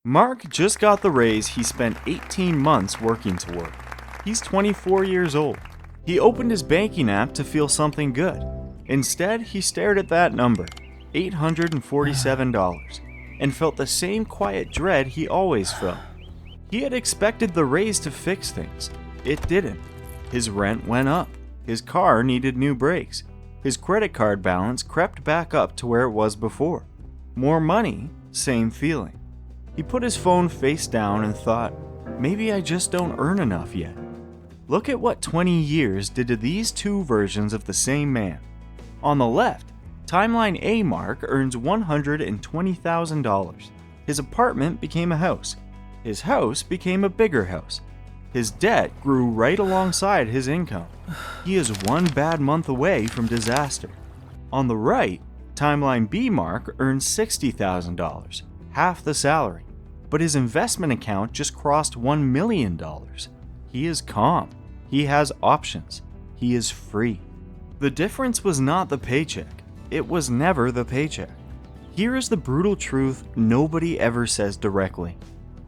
Mark just got the raise he spent 18 months working toward. He's 24 years old. He opened his banking app to feel something good. Instead, he stared at that number, $847, and felt the same quiet dread he always felt. He had expected the raise to fix things. It didn't. His rent went up. His car needed new brakes. His credit card balance crept back up to where it was before. More money, same feeling. He put his phone face down and thought, maybe I just don't earn enough yet. Look at what 20 years did to these two versions of the same man. On the left, Timeline A Mark earns $120,000. His apartment became a house. His house became a bigger house. His debt grew right alongside his income. He is one bad month away from disaster. On the right, Timeline B Mark earns $60,000, half the salary, but his investment account just crossed $1 million. He is calm. He has options. He is free. The difference was not the paycheck. It was never the paycheck. Here is the brutal truth nobody ever says directly.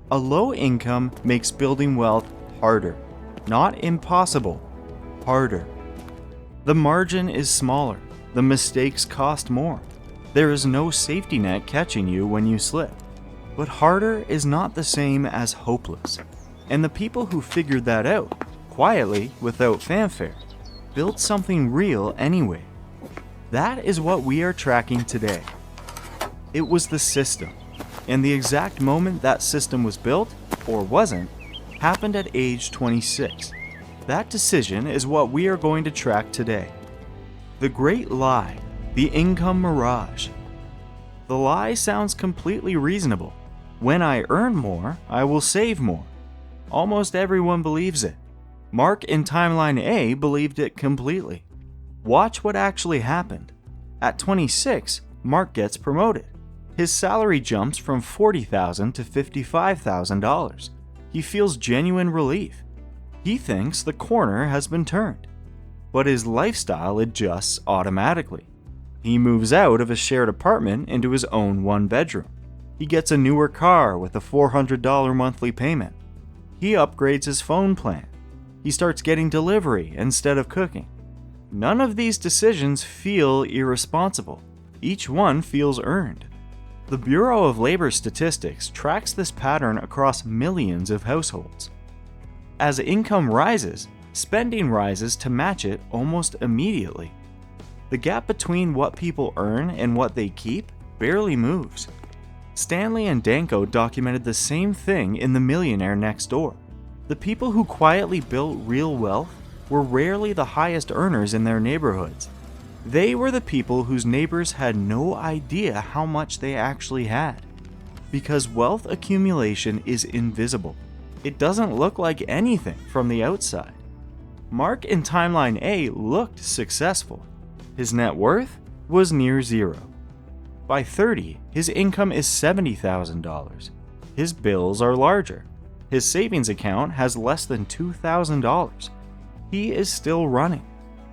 A low income makes building wealth harder. Not impossible. Harder. The margin is smaller. The mistakes cost more. There is no safety net catching you when you slip. But harder is not the same as hopeless. And the people who figured that out, quietly, without fanfare, built something real anyway. That is what we are tracking today. It was the system. And the exact moment that system was built, or wasn't, happened at age 26. That decision is what we are going to track today. The great lie, the income mirage. The lie sounds completely reasonable. When I earn more, I will save more. Almost everyone believes it. Mark in Timeline A believed it completely. Watch what actually happened. At 26, Mark gets promoted. His salary jumps from $40,000 to $55,000. He feels genuine relief. He thinks the corner has been turned. But his lifestyle adjusts automatically. He moves out of a shared apartment into his own one-bedroom. He gets a newer car with a $400 monthly payment. He upgrades his phone plan. He starts getting delivery instead of cooking. None of these decisions feel irresponsible. Each one feels earned. The Bureau of Labor Statistics tracks this pattern across millions of households. As income rises, spending rises to match it almost immediately. The gap between what people earn and what they keep barely moves. Stanley and Danko documented the same thing in The Millionaire Next Door. The people who quietly built real wealth were rarely the highest earners in their neighborhoods. They were the people whose neighbors had no idea how much they actually had. Because wealth accumulation is invisible. It doesn't look like anything from the outside. Mark in Timeline A looked successful. His net worth was near zero. By 30, his income is $70,000. His bills are larger. His savings account has less than $2,000. He is still running.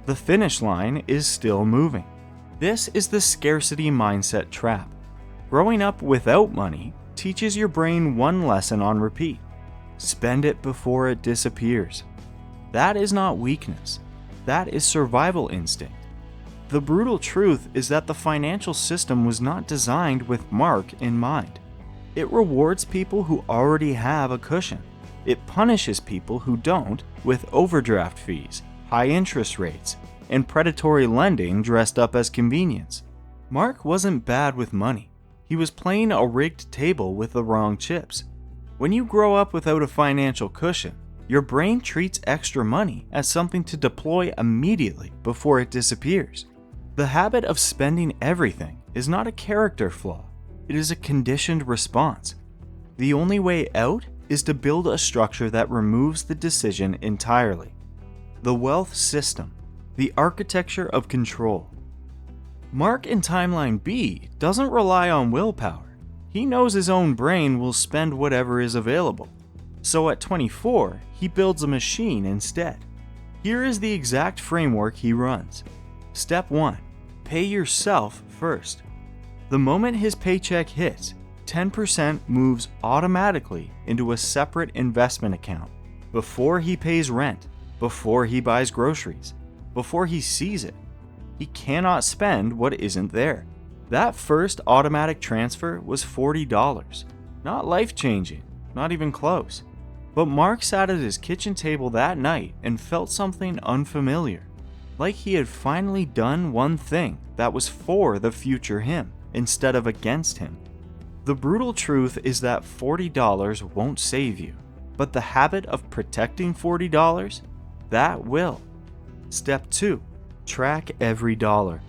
The finish line is still moving. This is the scarcity mindset trap. Growing up without money teaches your brain one lesson on repeat. Spend it before it disappears. That is not weakness. That is survival instinct. The brutal truth is that the financial system was not designed with Mark in mind. It rewards people who already have a cushion. It punishes people who don't with overdraft fees, high interest rates, and predatory lending dressed up as convenience. Mark wasn't bad with money. He was playing a rigged table with the wrong chips. When you grow up without a financial cushion, your brain treats extra money as something to deploy immediately before it disappears. The habit of spending everything is not a character flaw. It is a conditioned response. The only way out is to build a structure that removes the decision entirely. The wealth system, the architecture of control. Mark in Timeline B doesn't rely on willpower. He knows his own brain will spend whatever is available. So at 24, he builds a machine instead. Here is the exact framework he runs. Step 1. Pay yourself first. The moment his paycheck hits, 10% moves automatically into a separate investment account before he pays rent, before he buys groceries, before he sees it. He cannot spend what isn't there. That first automatic transfer was $40. Not life-changing, not even close. But Mark sat at his kitchen table that night and felt something unfamiliar. Like he had finally done one thing that was for the future him instead of against him. The brutal truth is that $40 won't save you, but the habit of protecting $40, that will. Step 2. Track every dollar.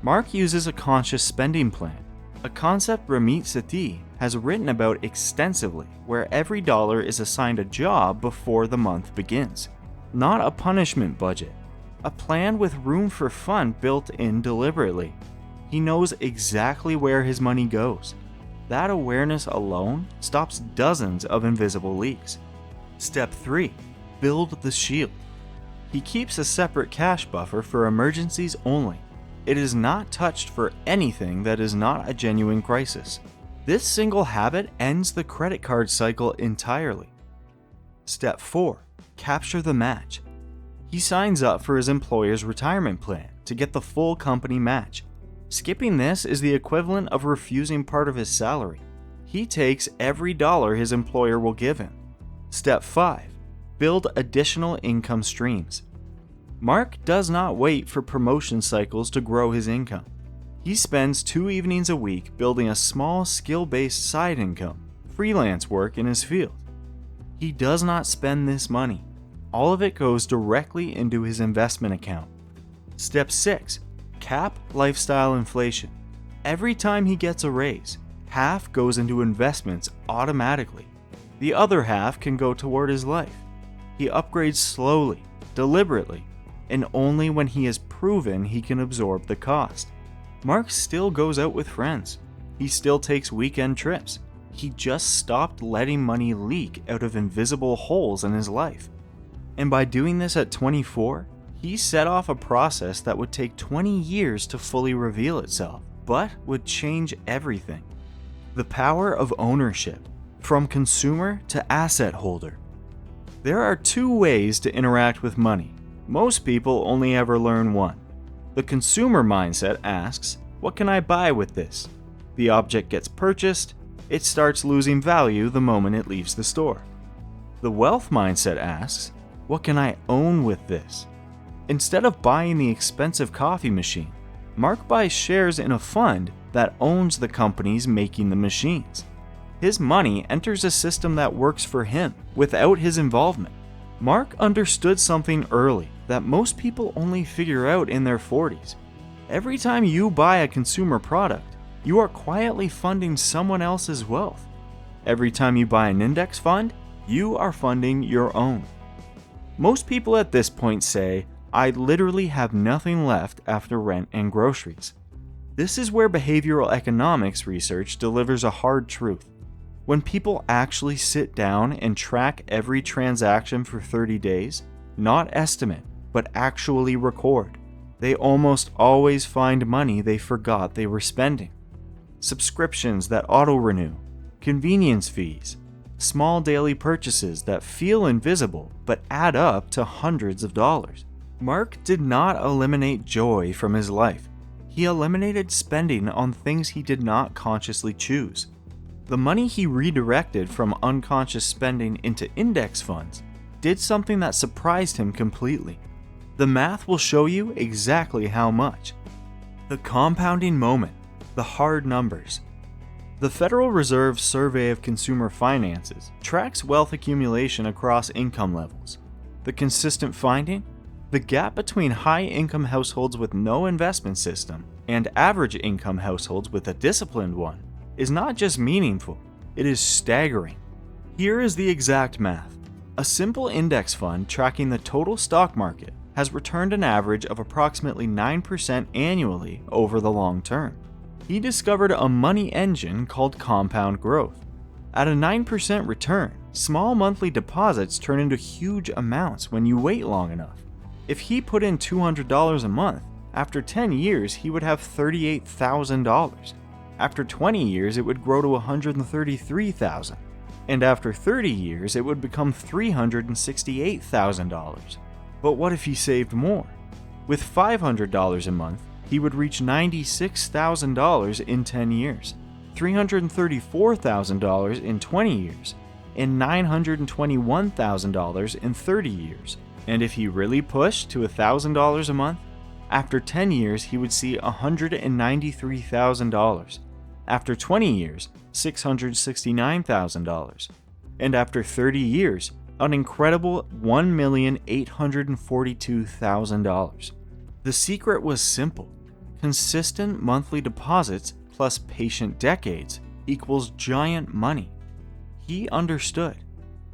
Mark uses a conscious spending plan, a concept Ramit Sethi has written about extensively, where every dollar is assigned a job before the month begins. Not a punishment budget, a plan with room for fun built in deliberately. He knows exactly where his money goes. That awareness alone stops dozens of invisible leaks. Step 3. Build the shield. He keeps a separate cash buffer for emergencies only. It is not touched for anything that is not a genuine crisis. This single habit ends the credit card cycle entirely. Step 4. Capture the match. He signs up for his employer's retirement plan to get the full company match. Skipping this is the equivalent of refusing part of his salary. He takes every dollar his employer will give him. Step 5. Build additional income streams. Mark does not wait for promotion cycles to grow his income. He spends 2 evenings a week building a small skill-based side income, freelance work in his field. He does not spend this money. All of it goes directly into his investment account. Step 6. Cap lifestyle inflation. Every time he gets a raise, half goes into investments automatically. The other half can go toward his life. He upgrades slowly, deliberately, and only when he has proven he can absorb the cost. Mark still goes out with friends. He still takes weekend trips. He just stopped letting money leak out of invisible holes in his life. And by doing this at 24, he set off a process that would take 20 years to fully reveal itself, but would change everything. The power of ownership, from consumer to asset holder. There are 2 ways to interact with money. Most people only ever learn one. The consumer mindset asks, what can I buy with this? The object gets purchased, it starts losing value the moment it leaves the store. The wealth mindset asks, what can I own with this? Instead of buying the expensive coffee machine, Mark buys shares in a fund that owns the companies making the machines. His money enters a system that works for him without his involvement. Mark understood something early that most people only figure out in their 40s. Every time you buy a consumer product, you are quietly funding someone else's wealth. Every time you buy an index fund, you are funding your own. Most people at this point say, I literally have nothing left after rent and groceries. This is where behavioral economics research delivers a hard truth. When people actually sit down and track every transaction for 30 days, not estimate, but actually record, they almost always find money they forgot they were spending. Subscriptions that auto-renew, convenience fees, small daily purchases that feel invisible but add up to hundreds of dollars. Mark did not eliminate joy from his life. He eliminated spending on things he did not consciously choose. The money he redirected from unconscious spending into index funds did something that surprised him completely. The math will show you exactly how much. The compounding moment, the hard numbers. The Federal Reserve Survey of Consumer Finances tracks wealth accumulation across income levels. The consistent finding? The gap between high-income households with no investment system and average income households with a disciplined one is not just meaningful, it is staggering. Here is the exact math. A simple index fund tracking the total stock market has returned an average of approximately 9% annually over the long term. He discovered a money engine called compound growth. At a 9% return, small monthly deposits turn into huge amounts when you wait long enough. If he put in $200 a month, after 10 years he would have $38,000. After 20 years, it would grow to $133,000. And after 30 years, it would become $368,000. But what if he saved more? With $500 a month, he would reach $96,000 in 10 years, $334,000 in 20 years, and $921,000 in 30 years. And if he really pushed to $1,000 a month, after 10 years he would see $193,000. After 20 years, $669,000. And after 30 years, an incredible $1,842,000. The secret was simple. Consistent monthly deposits plus patient decades equals giant money. He understood.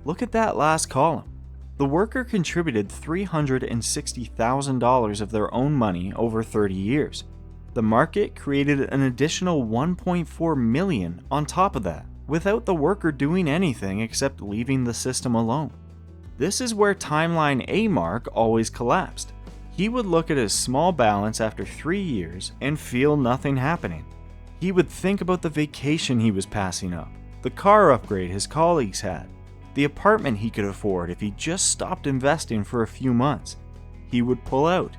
Look at that last column. The worker contributed $360,000 of their own money over 30 years. The market created an additional $1.4 million on top of that, without the worker doing anything except leaving the system alone. This is where timeline A Mark always collapsed. He would look at his small balance after 3 years and feel nothing happening. He would think about the vacation he was passing up, the car upgrade his colleagues had, the apartment he could afford if he just stopped investing for a few months. He would pull out.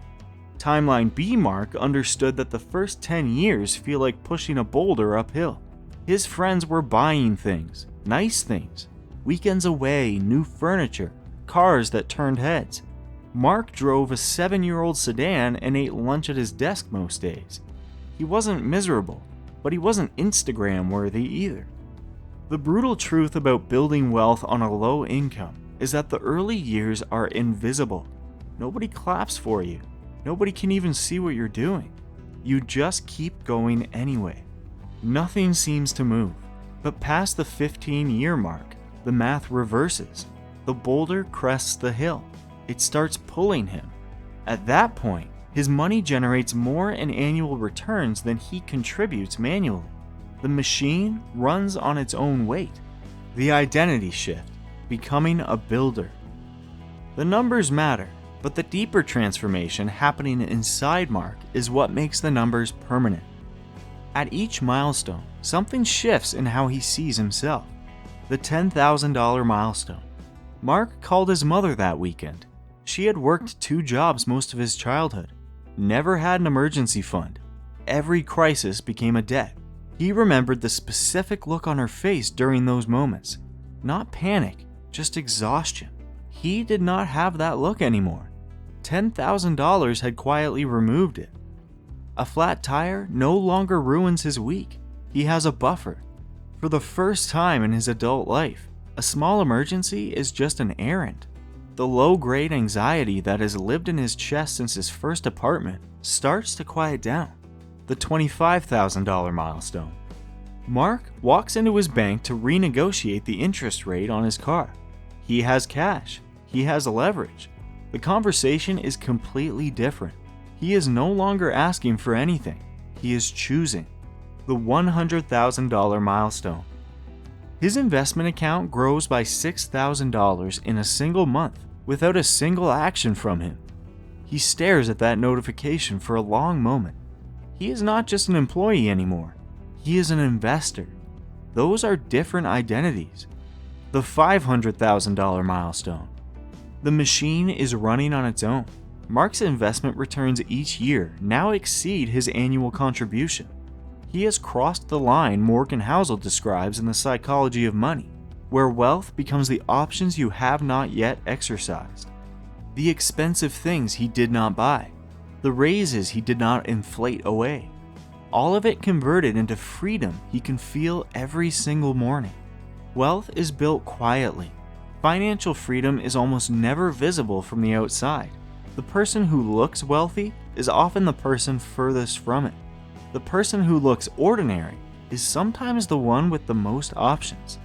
Timeline B Mark understood that the first 10 years feel like pushing a boulder uphill. His friends were buying things, nice things, weekends away, new furniture, cars that turned heads. Mark drove a 7-year-old sedan and ate lunch at his desk most days. He wasn't miserable, but he wasn't Instagram worthy either. The brutal truth about building wealth on a low income is that the early years are invisible. Nobody claps for you. Nobody can even see what you're doing. You just keep going anyway. Nothing seems to move. But past the 15-year mark, the math reverses. The boulder crests the hill. It starts pulling him. At that point, his money generates more in annual returns than he contributes manually. The machine runs on its own weight. The identity shift, becoming a builder. The numbers matter, but the deeper transformation happening inside Mark is what makes the numbers permanent. At each milestone, something shifts in how he sees himself. The $10,000 milestone. Mark called his mother that weekend. She had worked 2 jobs most of his childhood, never had an emergency fund. Every crisis became a debt. He remembered the specific look on her face during those moments. Not panic, just exhaustion. He did not have that look anymore. $10,000 had quietly removed it. A flat tire no longer ruins his week. He has a buffer. For the first time in his adult life, a small emergency is just an errand. The low-grade anxiety that has lived in his chest since his first apartment starts to quiet down. The $25,000 milestone. Mark walks into his bank to renegotiate the interest rate on his car. He has cash. He has leverage. The conversation is completely different. He is no longer asking for anything. He is choosing. The $100,000 milestone. His investment account grows by $6,000 in a single month without a single action from him. He stares at that notification for a long moment. He is not just an employee anymore. He is an investor. Those are different identities. The $500,000 milestone. The machine is running on its own. Mark's investment returns each year now exceed his annual contribution. He has crossed the line Morgan Housel describes in The Psychology of Money, where wealth becomes the options you have not yet exercised. The expensive things he did not buy. The raises he did not inflate away. All of it converted into freedom he can feel every single morning. Wealth is built quietly. Financial freedom is almost never visible from the outside. The person who looks wealthy is often the person furthest from it. The person who looks ordinary is sometimes the one with the most options.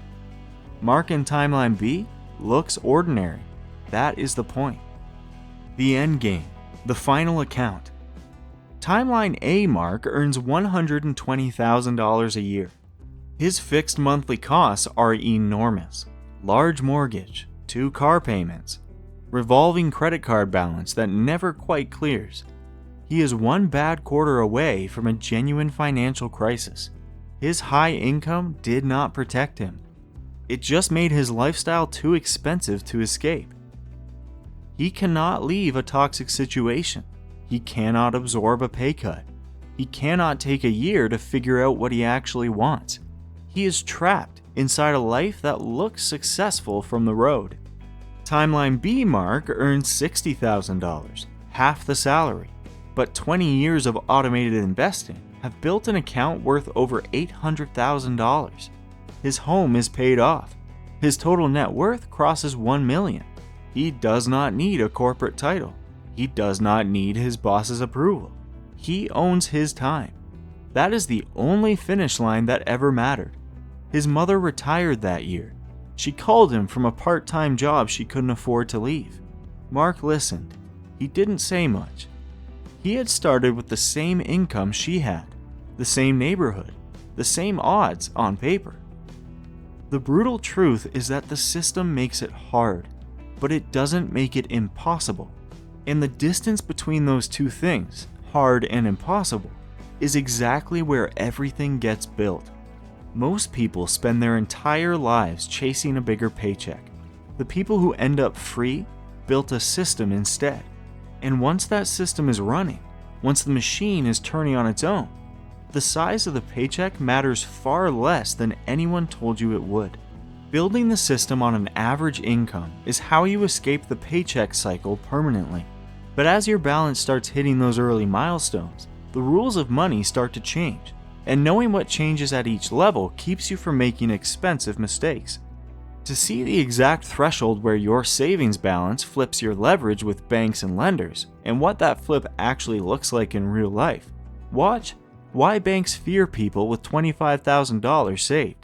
Mark in Timeline B looks ordinary. That is the point. The end game. The final account. Timeline A Mark earns $120,000 a year. His fixed monthly costs are enormous. Large mortgage, 2 car payments, revolving credit card balance that never quite clears. He is one bad quarter away from a genuine financial crisis. His high income did not protect him. It just made his lifestyle too expensive to escape. He cannot leave a toxic situation. He cannot absorb a pay cut. He cannot take a year to figure out what he actually wants. He is trapped inside a life that looks successful from the road. Timeline B Mark earns $60,000, half the salary, but 20 years of automated investing have built an account worth over $800,000. His home is paid off. His total net worth crosses $1 million. He does not need a corporate title. He does not need his boss's approval. He owns his time. That is the only finish line that ever mattered. His mother retired that year. She called him from a part-time job she couldn't afford to leave. Mark listened. He didn't say much. He had started with the same income she had, the same neighborhood, the same odds on paper. The brutal truth is that the system makes it hard, but it doesn't make it impossible. And the distance between those two things, hard and impossible, is exactly where everything gets built. Most people spend their entire lives chasing a bigger paycheck. The people who end up free built a system instead. And once that system is running, once the machine is turning on its own, the size of the paycheck matters far less than anyone told you it would. Building the system on an average income is how you escape the paycheck cycle permanently. But as your balance starts hitting those early milestones, the rules of money start to change. And knowing what changes at each level keeps you from making expensive mistakes. To see the exact threshold where your savings balance flips your leverage with banks and lenders, and what that flip actually looks like in real life, watch Why Banks Fear People with $25,000 Saved.